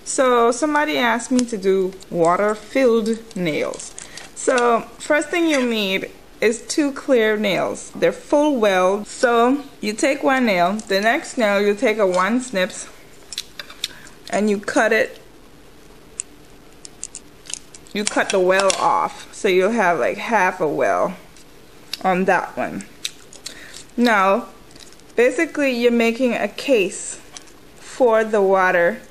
So somebody asked me to do water-filled nails. So first thing you need is 2 clear nails. They're full weld. So you take one nail, the next nail you take a 1 snips and you cut it. You cut the well off, so you'll have like half a well on that one. Now basically you're making a case for the water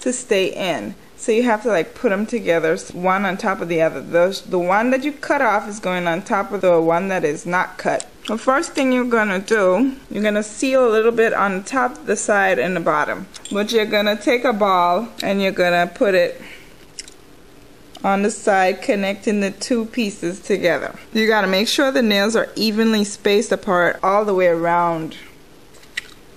to stay in. So you have to like put them together, one on top of the other. The one that you cut off is going on top of the one that is not cut. The first thing you're gonna do, you're gonna seal a little bit on the top, the side, and the bottom. But you're gonna take a ball and you're gonna put it on the side, connecting the 2 pieces together. You gotta make sure the nails are evenly spaced apart all the way around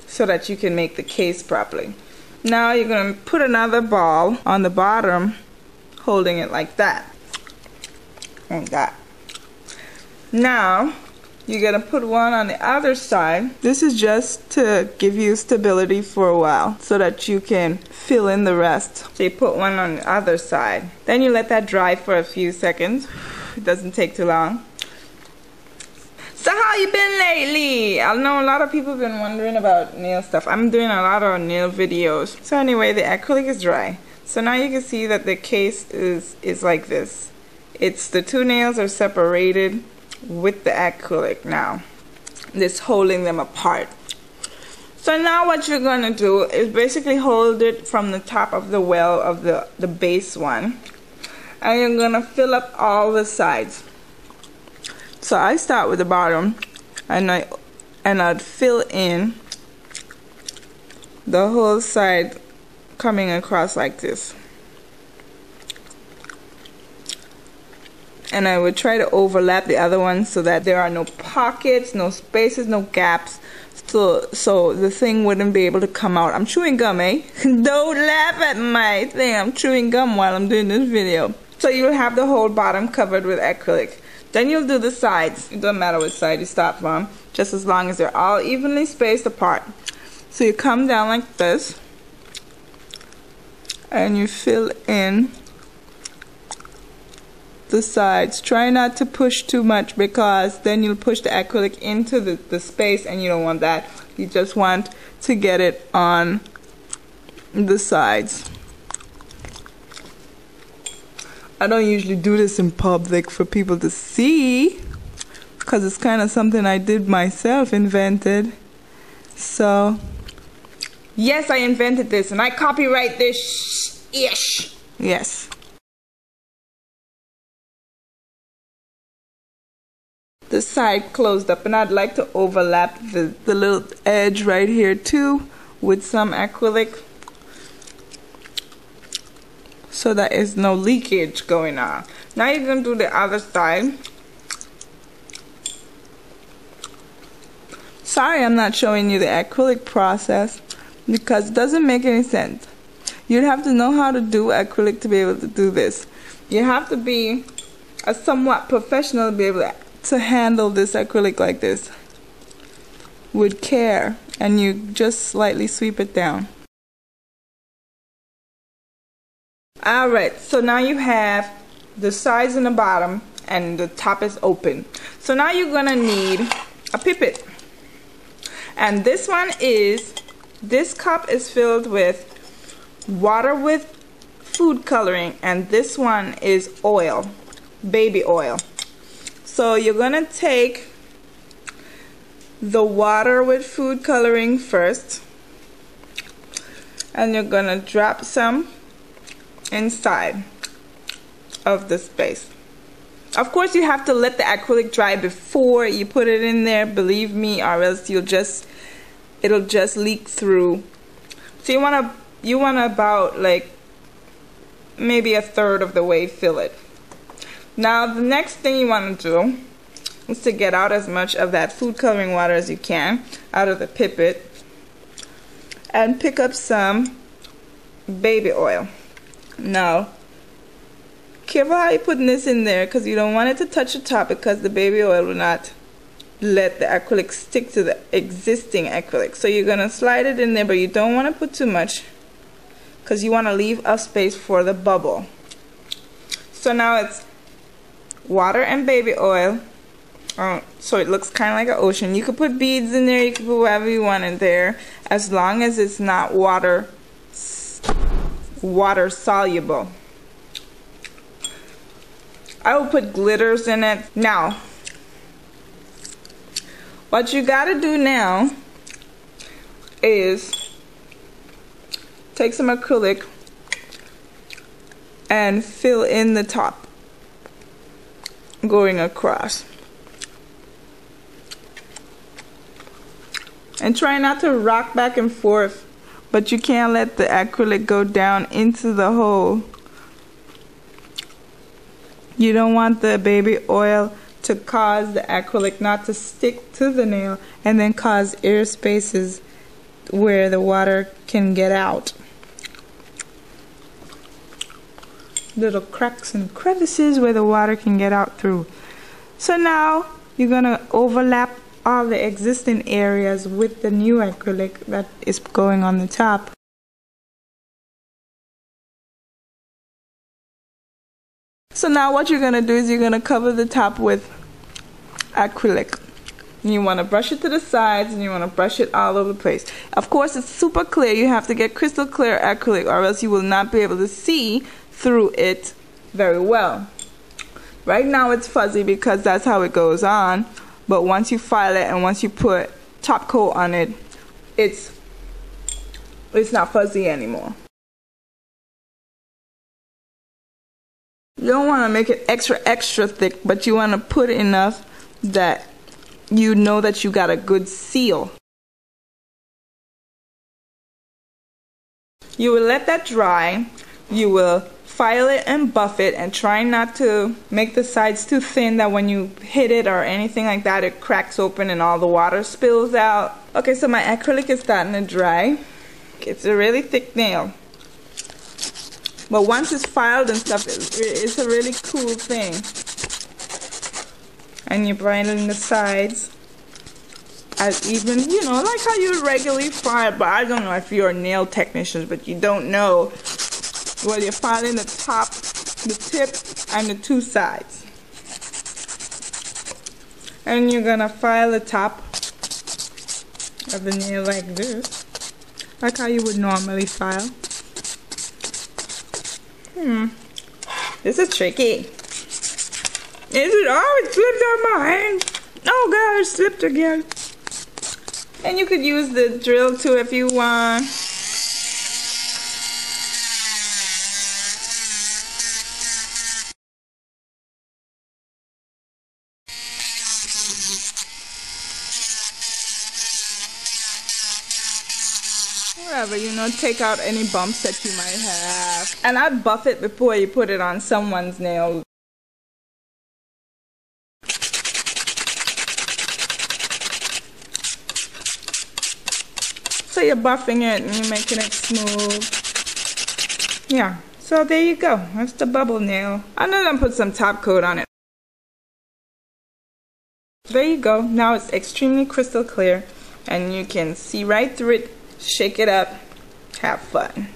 so that you can make the case properly. Now you're going to put another ball on the bottom, holding it like that. And that. Now you're going to put one on the other side. This is just to give you stability for a while so that you can fill in the rest. So you put one on the other side. Then you let that dry for a few seconds. It doesn't take too long. So how you been lately? I know a lot of people have been wondering about nail stuff. I'm doing a lot of nail videos. So anyway, the acrylic is dry. So now you can see that the case is like this. It's the 2 nails are separated with the acrylic now. It's holding them apart. So now what you're gonna do is basically hold it from the top of the well of the base one. And you're gonna fill up all the sides. So I start with the bottom and I'd fill in the whole side coming across like this. And I would try to overlap the other one so that there are no pockets, no spaces, no gaps. So the thing wouldn't be able to come out. I'm chewing gum, eh? Don't laugh at my thing. I'm chewing gum while I'm doing this video. So you'll have the whole bottom covered with acrylic. Then you'll do the sides. It doesn't matter which side you start from, just as long as they're all evenly spaced apart. So you come down like this and you fill in the sides. Try not to push too much because then you'll push the acrylic into the space and you don't want that. You just want to get it on the sides. I don't usually do this in public for people to see because it's kind of something I did myself, invented. So yes, I invented this and I copyright this ish. Yes. The side closed up, and I'd like to overlap the little edge right here too with some acrylic, so that there's no leakage going on. Now you're going to do the other side. Sorry I'm not showing you the acrylic process because it doesn't make any sense. You'd have to know how to do acrylic to be able to do this. You have to be a somewhat professional to be able to handle this acrylic like this with care, and you just slightly sweep it down. Alright, so now you have the sides and the bottom and the top is open. So now you're gonna need a pipette. And this cup is filled with water with food coloring, and this one is oil, baby oil. So you're gonna take the water with food coloring first, and you're gonna drop some inside of the space. Of course you have to let the acrylic dry before you put it in there, believe me, or else it'll just leak through. So you wanna about like maybe a third of the way fill it. Now the next thing you want to do is to get out as much of that food coloring water as you can out of the pipette and pick up some baby oil. Now careful how you're putting this in there because you don't want it to touch the top, because the baby oil will not let the acrylic stick to the existing acrylic. So you're going to slide it in there, but you don't want to put too much because you want to leave a space for the bubble. So now it's water and baby oil. So it looks kind of like an ocean. You could put beads in there, you could put whatever you want in there, as long as it's not water soluble. I will put glitters in it. Now, what you gotta do now is take some acrylic and fill in the top going across. And try not to rock back and forth, but you can't let the acrylic go down into the hole. You don't want the baby oil to cause the acrylic not to stick to the nail and then cause air spaces where the water can get out. Little cracks and crevices where the water can get out through. So now you're gonna overlap all the existing areas with the new acrylic that is going on the top. So now what you're gonna do is you're gonna cover the top with acrylic. And you want to brush it to the sides and you want to brush it all over the place. Of course, it's super clear. You have to get crystal clear acrylic or else you will not be able to see through it very well. Right now it's fuzzy because that's how it goes on, but once you file it and once you put top coat on it, it's not fuzzy anymore. You don't want to make it extra thick, but you want to put enough that you know that you got a good seal. You will let that dry. You will file it and buff it and try not to make the sides too thin that when you hit it or anything like that it cracks open and all the water spills out. Okay, so my acrylic is starting to dry. It's a really thick nail. But once it's filed and stuff, it's a really cool thing. And you brighten the sides as even, you know, like how you would regularly file. But I don't know if you're a nail technician, but you don't know. Well, you're filing the top, the tip, and the two sides. And you're gonna file the top of the nail like this, like how you would normally file. This is tricky. Is it? Oh, it slipped out my hand. Oh God, it slipped again. And you could use the drill too if you want. Whatever, you know, take out any bumps that you might have. And I'd buff it before you put it on someone's nail. So you're buffing it and you're making it smooth. Yeah, so there you go. That's the bubble nail. I'm gonna put some top coat on it. There you go. Now it's extremely crystal clear and you can see right through it. Shake it up. Have fun.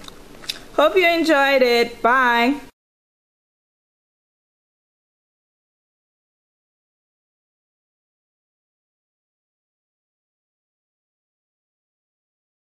Hope you enjoyed it. Bye.